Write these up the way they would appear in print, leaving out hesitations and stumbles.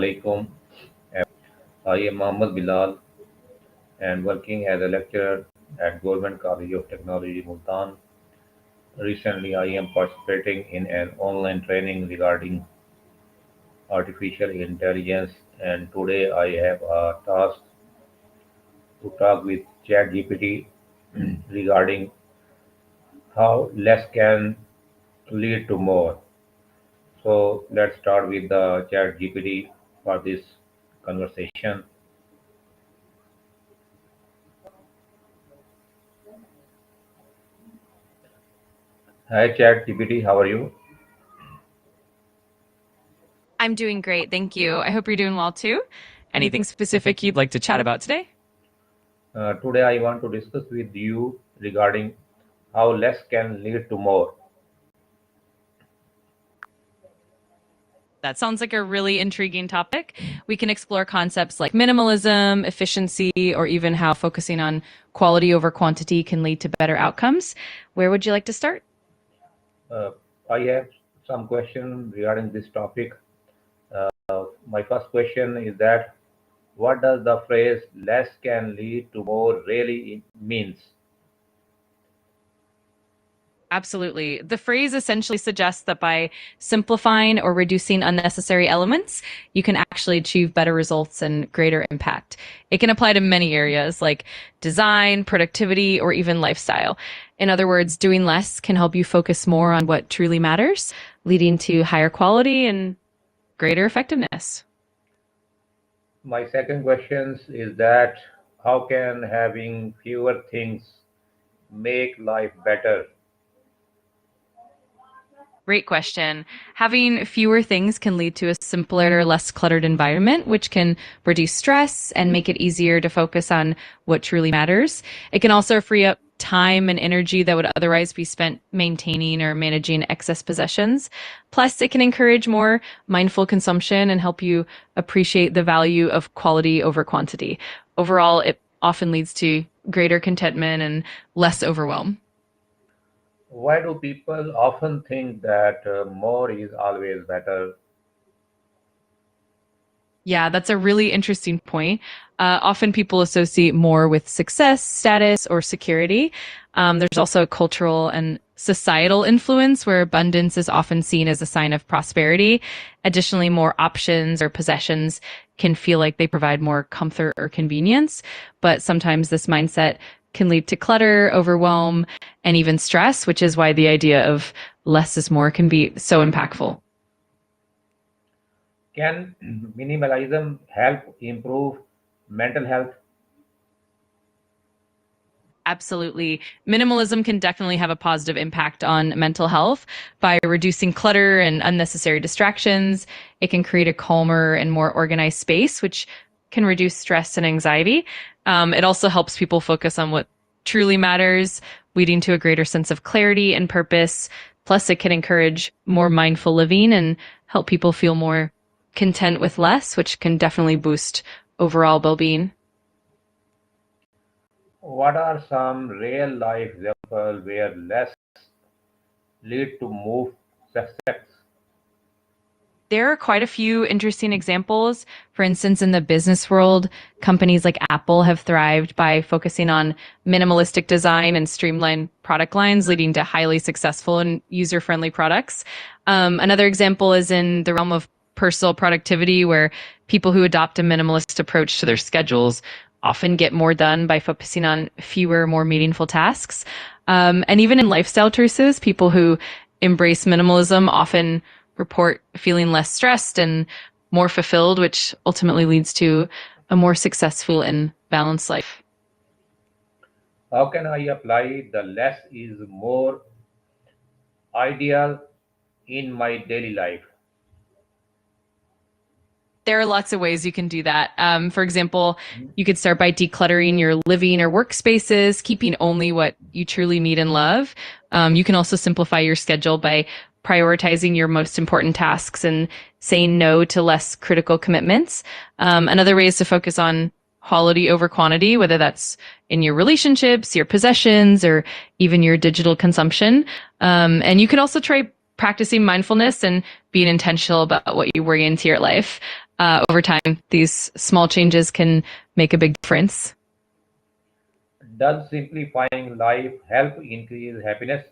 alaikum. I am Mohammad Bilal and working as a lecturer at Government College of Technology, Multan. Recently, I am participating in an online training regarding artificial intelligence, and today I have a task to talk with ChatGPT regarding how less can lead to more. So let's start with the ChatGPT for this conversation. Hi ChatGPT, how are you? I'm doing great, thank you. I hope you're doing well too. Anything specific you'd like to chat about today? Today I want to discuss with you regarding how less can lead to more. That sounds like a really intriguing topic. We can explore concepts like minimalism, efficiency, or even how focusing on quality over quantity can lead to better outcomes. Where would you like to start? Uh, I have some questions regarding this topic. My first question is that what does the phrase less can lead to more really means? Absolutely. The phrase essentially suggests that by simplifying or reducing unnecessary elements, you can actually achieve better results and greater impact. It can apply to many areas like design, productivity, or even lifestyle. In other words, doing less can help you focus more on what truly matters, leading to higher quality and greater effectiveness. My second question is that how can having fewer things make life better? Great question. Having fewer things can lead to a simpler, less cluttered environment, which can reduce stress and make it easier to focus on what truly matters. It can also free up time and energy that would otherwise be spent maintaining or managing excess possessions. Plus, it can encourage more mindful consumption and help you appreciate the value of quality over quantity. Overall, it often leads to greater contentment and less overwhelm. Why do people often think that more is always better? Yeah, that's a really interesting point. Often people associate more with success, status, or security. There's also a cultural and societal influence where abundance is often seen as a sign of prosperity. Additionally, more options or possessions can feel like they provide more comfort or convenience, but sometimes this mindset can lead to clutter, overwhelm, and even stress, which is why the idea of less is more can be so impactful. Can minimalism help improve mental health? Absolutely. Minimalism can definitely have a positive impact on mental health by reducing clutter and unnecessary distractions. It can create a calmer and more organized space, which can reduce stress and anxiety. It also helps people focus on what truly matters, leading to a greater sense of clarity and purpose. Plus, it can encourage more mindful living and help people feel more content with less, which can definitely boost overall well being. What are some real life examples where less lead to more success? There are quite a few interesting examples. For instance, in the business world, companies like Apple have thrived by focusing on minimalistic design and streamlined product lines, leading to highly successful and user friendly products. Another example is in the realm of personal productivity, where people who adopt a minimalist approach to their schedules often get more done by focusing on fewer, more meaningful tasks. And even in lifestyle choices, people who embrace minimalism often report feeling less stressed and more fulfilled, which ultimately leads to a more successful and balanced life. How can I apply the less is more ideal in my daily life? There are lots of ways you can do that. For example, you could start by decluttering your living or workspaces, keeping only what you truly need and love. You can also simplify your schedule by prioritizing your most important tasks and saying no to less critical commitments. Another way is to focus on quality over quantity, whether that's in your relationships, your possessions, or even your digital consumption. And you can also try practicing mindfulness and being intentional about what you bring into your life. Over time, these small changes can make a big difference. Does simplifying life help increase happiness?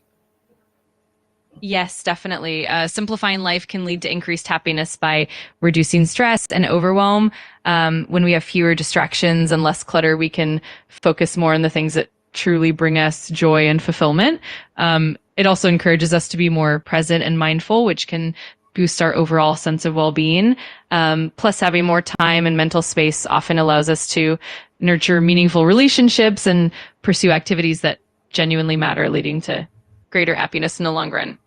Yes, definitely. Simplifying life can lead to increased happiness by reducing stress and overwhelm. When we have fewer distractions and less clutter, we can focus more on the things that truly bring us joy and fulfillment. It also encourages us to be more present and mindful, which can boost our overall sense of well-being. Plus, having more time and mental space often allows us to nurture meaningful relationships and pursue activities that genuinely matter, leading to greater happiness in the long run.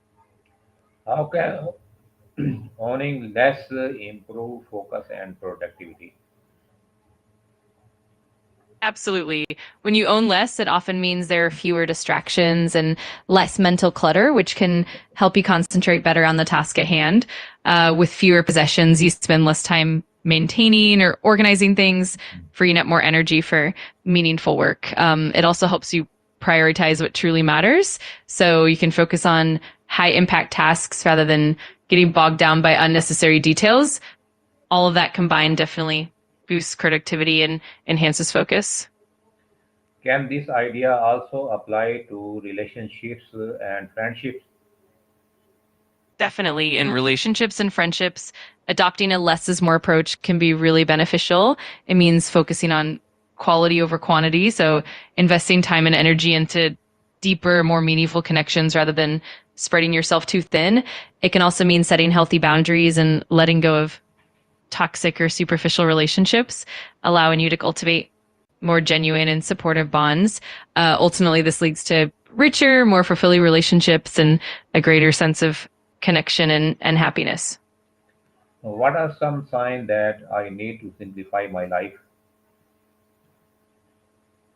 How can owning less improve focus and productivity? Absolutely. When you own less, it often means there are fewer distractions and less mental clutter, which can help you concentrate better on the task at hand. With fewer possessions, you spend less time maintaining or organizing things, freeing up more energy for meaningful work. It also helps you prioritize what truly matters. So you can focus on high impact tasks rather than getting bogged down by unnecessary details. All of that combined definitely boosts productivity and enhances focus. Can this idea also apply to relationships and friendships? Definitely in relationships and friendships, adopting a less is more approach can be really beneficial. It means focusing on quality over quantity. So investing time and energy into deeper, more meaningful connections rather than spreading yourself too thin. It can also mean setting healthy boundaries and letting go of toxic or superficial relationships, allowing you to cultivate more genuine and supportive bonds. Ultimately, this leads to richer, more fulfilling relationships and a greater sense of connection and happiness. What are some signs that I need to simplify my life?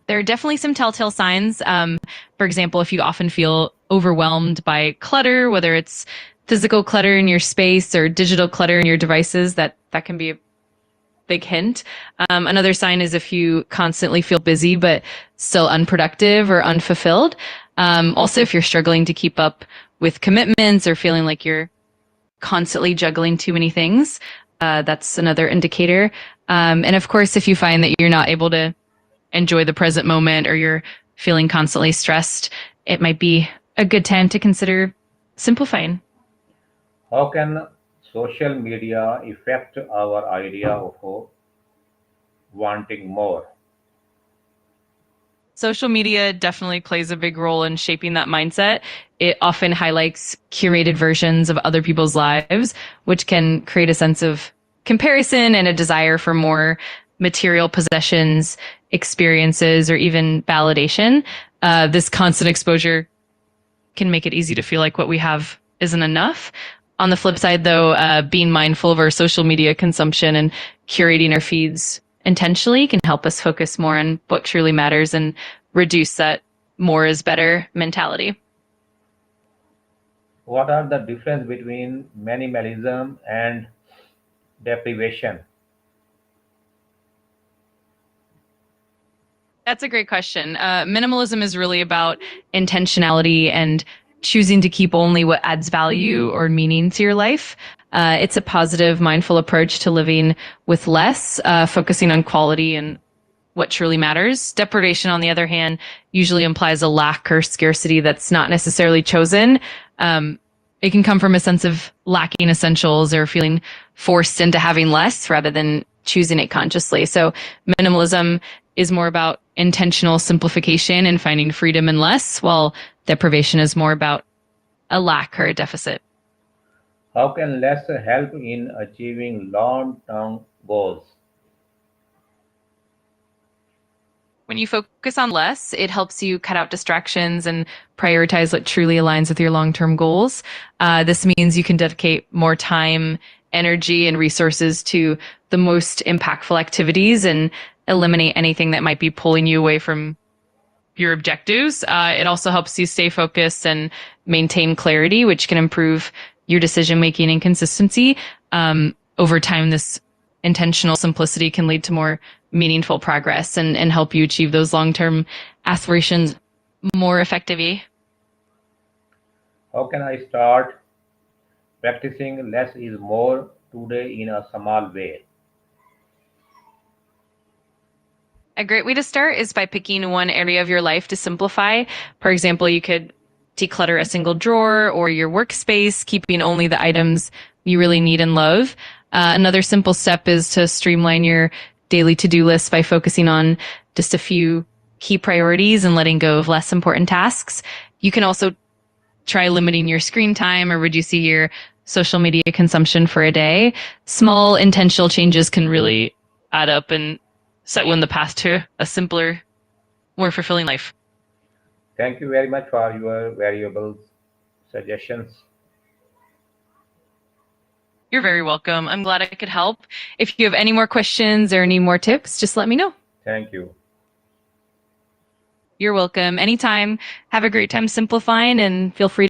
There are definitely some telltale signs. For example, if you often feel overwhelmed by clutter, whether it's physical clutter in your space or digital clutter in your devices, that can be a big hint. Another sign is if you constantly feel busy but still unproductive or unfulfilled. Also, if you're struggling to keep up with commitments or feeling like you're constantly juggling too many things, that's another indicator. And of course, if you find that you're not able to enjoy the present moment or you're feeling constantly stressed, it might be a good time to consider simplifying. How can social media affect our idea of wanting more? Social media definitely plays a big role in shaping that mindset. It often highlights curated versions of other people's lives, which can create a sense of comparison and a desire for more material possessions, experiences, or even validation. This constant exposure can make it easy to feel like what we have isn't enough. On the flip side, though, being mindful of our social media consumption and curating our feeds intentionally can help us focus more on what truly matters and reduce that more is better mentality. What are the difference between minimalism and deprivation? That's a great question. Minimalism is really about intentionality and choosing to keep only what adds value or meaning to your life. It's a positive, mindful approach to living with less, focusing on quality and what truly matters. Deprivation, on the other hand, usually implies a lack or scarcity that's not necessarily chosen. It can come from a sense of lacking essentials or feeling forced into having less rather than choosing it consciously. So minimalism is more about intentional simplification and finding freedom in less, while deprivation is more about a lack or a deficit. How can less help in achieving long-term goals? When you focus on less, it helps you cut out distractions and prioritize what truly aligns with your long term goals. This means you can dedicate more time, energy, and resources to the most impactful activities and eliminate anything that might be pulling you away from your objectives. It also helps you stay focused and maintain clarity, which can improve your decision making and consistency. Over time, this intentional simplicity can lead to more meaningful progress and help you achieve those long term aspirations more effectively. How can I start practicing less is more today in a small way? A great way to start is by picking one area of your life to simplify. For example, you could declutter a single drawer or your workspace, keeping only the items you really need and love. Another simple step is to streamline your daily to-do list by focusing on just a few key priorities and letting go of less important tasks. You can also try limiting your screen time or reducing your social media consumption for a day. Small intentional changes can really add up and set you on the path to a simpler, more fulfilling life. Thank you very much for your valuable suggestions. You're very welcome. I'm glad I could help. If you have any more questions or any more tips, just let me know. Thank you. You're welcome. Anytime. Have a great time simplifying and feel free